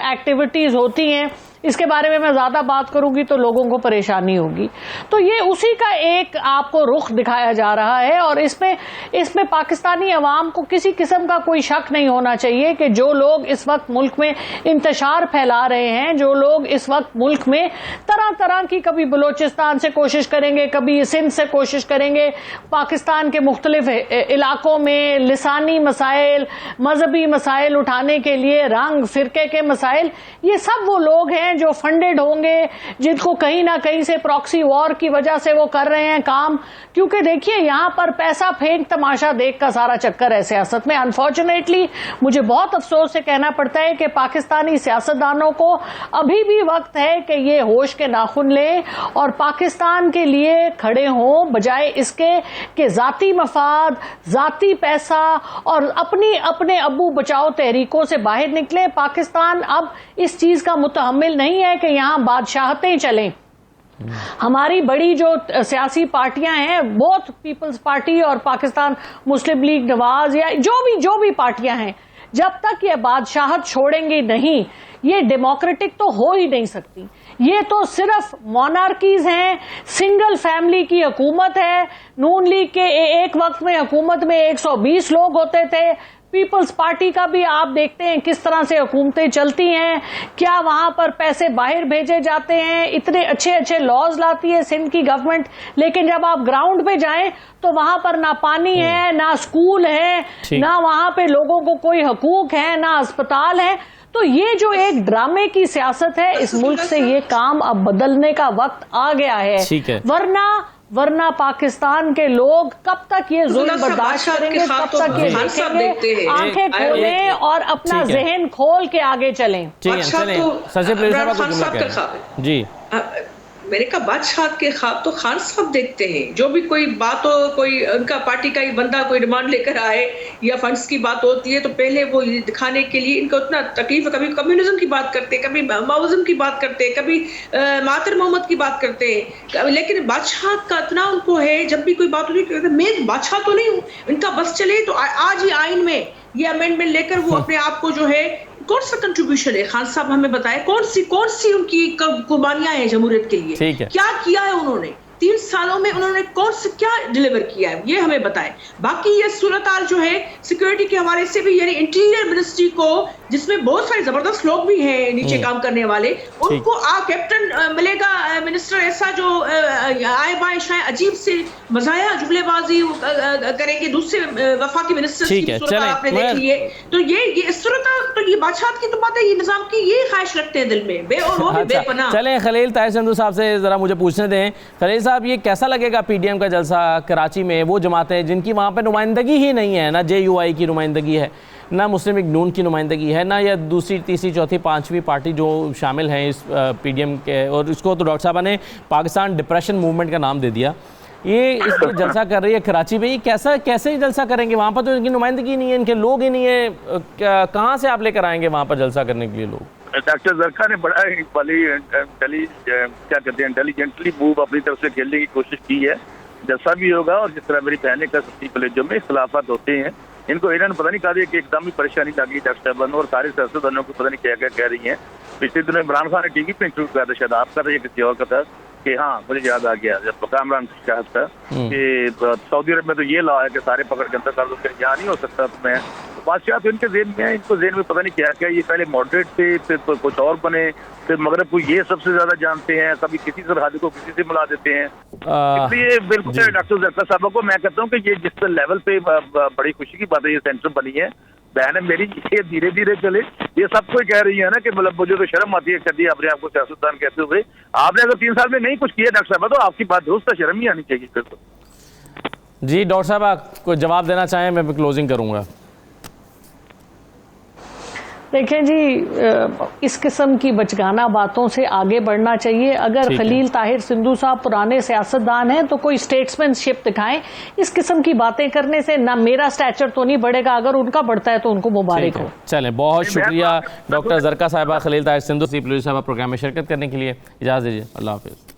ایکٹیویٹیز ہوتی ہیں. اس کے بارے میں زیادہ بات کروں گی تو لوگوں کو پریشانی ہوگی. تو یہ اسی کا ایک آپ کو رخ دکھایا جا رہا ہے. اور اس میں پاکستانی عوام کو کسی قسم کا کوئی شک نہیں ہونا چاہیے کہ جو لوگ اس وقت ملک میں انتشار پھیلا رہے ہیں، جو لوگ اس وقت ملک میں طرح طرح کی، کبھی بلوچستان سے کوشش کریں گے، کبھی سندھ سے کوشش کریں گے، پاکستان کے مختلف علاقوں میں لسانی مسائل، مذہبی مسائل اٹھانے کے لیے، رنگ فرقے کے مسائل، یہ سب وہ لوگ ہیں جو فنڈڈ ہوں گے، جن کو کہیں نہ کہیں سے پراکسی وار کی وجہ سے وہ کر رہے ہیں کام. کیونکہ دیکھیے یہاں پر پیسہ پھینک تماشا دیکھ کا سارا چکر ہے سیاست میں. انفارچونیٹلی مجھے بہت افسوس سے کہنا پڑتا ہے کہ پاکستانی سیاستدانوں کو ابھی بھی وقت ہے کہ یہ ہوش کے ناخن لیں اور پاکستان کے لیے کھڑے ہوں، بجائے اس کے کہ ذاتی مفاد، ذاتی پیسہ اور اپنے ابو بچاؤ تحریکوں سے باہر نکلیں. پاکستان اب اس چیز کا متحمل نہیں ہے کہ یہاں بادشاہتیں چلیں. ہماری بڑی جو سیاسی پارٹیاں ہیں، بوتھ پیپلز پارٹی اور پاکستان مسلم لیگ نواز یا جو بھی پارٹیاں ہیں، جب تک یہ بادشاہت چھوڑیں گی نہیں، یہ ڈیموکریٹک تو ہو ہی نہیں سکتی. یہ تو صرف مونارکیز ہیں، سنگل فیملی کی حکومت ہے. نون لیگ کے ایک وقت میں حکومت میں 120 لوگ ہوتے تھے. پیپلز پارٹی کا بھی آپ دیکھتے ہیں کس طرح سے حکومتیں چلتی ہیں، کیا وہاں پر پیسے باہر بھیجے جاتے ہیں، اتنے اچھے لاز لاتی ہے سندھ کی گورنمنٹ. لیکن جب آپ گراؤنڈ پہ جائیں تو وہاں پر نہ پانی ہے، نہ اسکول ہے، نہ وہاں پہ لوگوں کو کوئی حقوق ہے، نہ اسپتال ہے. تو یہ جو ایک ڈرامے کی سیاست ہے، اس ملک سے یہ کام اب بدلنے کا وقت آ گیا ہے. ورنہ پاکستان کے لوگ کب تک یہ ظلم برداشت کریں گے، کب تک یہ دیکھیں گے؟ آنکھیں کھولیں اور اپنا ذہن کھول کے آگے چلیں. جی میں نے کہا بادشاہ کے خواب تو خان صاحب دیکھتے ہیں. جو بھی کوئی بات ہو, کوئی ان کا پارٹی کا ہی بندہ کوئی ڈیمانڈ لے کر آئے یا فنڈز کی بات ہوتی ہے تو پہلے وہ یہ دکھانے کے لیے ان کو اتنا تکلیف ہے. کبھی کمیونزم کی بات کرتے, کبھی ماؤزم کی بات کرتے, کبھی ماتر محمد کی بات کرتے, لیکن بادشاہ کا اتنا ان کو ہے. جب بھی کوئی بات ہوتی ہے میں بادشاہ تو نہیں ہوں, ان کا بس چلے تو آج ہی آئین میں یہ امینڈمنٹ لے کر وہ اپنے آپ کو جو ہے کون سا کنٹریبیوشن ہے خان صاحب ہمیں بتائیں, کون سی ان کی قربانیاں ہیں جمہوریت کے لیے, کیا کیا ہے انہوں نے 3 سالوں میں, انہوں نے کون سے کیا ڈیلیور کیا ہے یہ ہمیں بتائیں. باقی یہ صورتحال جو ہے سیکورٹی کے حوالے سے بھی, یعنی انٹیریئر منسٹری کو جس میں بہت سارے زبردست لوگ بھی ہیں نیچے کام کرنے والے, ان کو کیپٹن ملے گا منسٹر ایسا جو آئے بائے شاید عجیب سے مزایا جملے بازی کریں گے دوسرے وفاقی منسٹر کی صورتحال آپ نے دیکھ لی ہے. تو یہ اس صورتحال تو یہ بادشاہت کی تو بات ہے, یہ نظام کی یہ خواہش رکھتے ہیں دل میں بے, اور وہ بھی بے پناہ. چلیں خلیل طاہر سندھو صاحب سے ذرا مجھے پوچھنے دیں. خلیل صاحب یہ کیسا لگے گا پی ڈی ایم کا جلسہ کراچی میں, وہ جماعتیں جن کی وہاں پہ نمائندگی ہی نہیں ہے, نہ جے یو آئی کی نمائندگی ہے, نہ مسلم لیگ نون کی نمائندگی ہے, نہ یہ دوسری تیسری چوتھی پانچویں پارٹی جو شامل ہیں اس پی ڈی ایم کے, اور اس کو تو ڈاکٹر صاحبہ نے پاکستان ڈپریشن موومنٹ کا نام دے دیا. یہ اس پہ جلسہ کر رہی ہے کراچی میں, یہ کیسے جلسہ کریں گے؟ وہاں پر تو ان کی نمائندگی نہیں ہے, ان کے لوگ ہی نہیں ہے, کہاں سے آپ لے کر آئیں گے وہاں پر جلسہ کرنے کے لیے لوگ؟ ڈاکٹر زرکا نے بڑا انٹیلیجنٹلی موو اپنی طرف سے کھیلنے کی کوشش کی ہے. جلسہ بھی ہوگا, اور جس طرح میری بہن نے کہا سبھی کالجوں میں اختلافات ہوتے ہیں, ان کو انہوں نے پتہ نہیں کہا دیا کہ ایک دم ہی پریشانی لگی ڈاکٹر صاحب اور سارے سیاستدانوں کو پتہ نہیں کیا کہہ رہی ہیں. پچھلے دنوں عمران خان نے ٹی وی پہ انٹرویو کیا تھا, شاید آپ کا تھا یا کسی اور کا تھا, کہ ہاں مجھے یاد آ گیا جب کامران شاہد کا کہ سعودی عرب میں تو یہ لا ہے کہ سارے پکڑ کے اندر کر دو, یہاں نہیں ہو سکتا. میں بادشاہ تو ان کے ذہن میں ہے, ان کو ذہن میں پتہ نہیں کیا کیا, یہ پہلے ماڈریٹ تھے, پھر کچھ اور بنے, پھر مغرب کو یہ سب سے زیادہ جانتے ہیں, کبھی کسی سرحد کو کسی سے ملا دیتے ہیں. اس لیے بالکل ڈاکٹر زرکا صاحبہ کو میں کہتا ہوں کہ یہ جس لیول پہ بڑی خوشی کی بات ہے یہ سینٹر بنی ہے, بہن میری یہ دھیرے دھیرے چلے. یہ سب کو کہہ رہی ہے نا کہ مطلب مجھے تو شرم آتی ہے کر اپنے آپ کو سیاستدان کہتے ہوئے. آپ نے اگر 3 سال میں نہیں کچھ کیا ڈاکٹر صاحبہ تو آپ کی بات درست ہے, شرم ہی آنی چاہیے پھر تو. جی ڈاکٹر صاحب آپ کو جواب دینا چاہیں, میں کلوزنگ کروں گا. دیکھیں جی, اس قسم کی بچگانہ باتوں سے آگے بڑھنا چاہیے. اگر خلیل طاہر سندھو صاحب پرانے سیاستدان ہیں تو کوئی اسٹیٹسمین شپ دکھائیں. اس قسم کی باتیں کرنے سے نہ میرا سٹیچر تو نہیں بڑھے گا, اگر ان کا بڑھتا ہے تو ان کو مبارک ہو. چلیں, بہت شکریہ ڈاکٹر زرکا صاحبہ, خلیل طاہر سندھو صاحبہ پروگرام میں شرکت کرنے کے لیے. اجازت دیجیے, اللہ حافظ.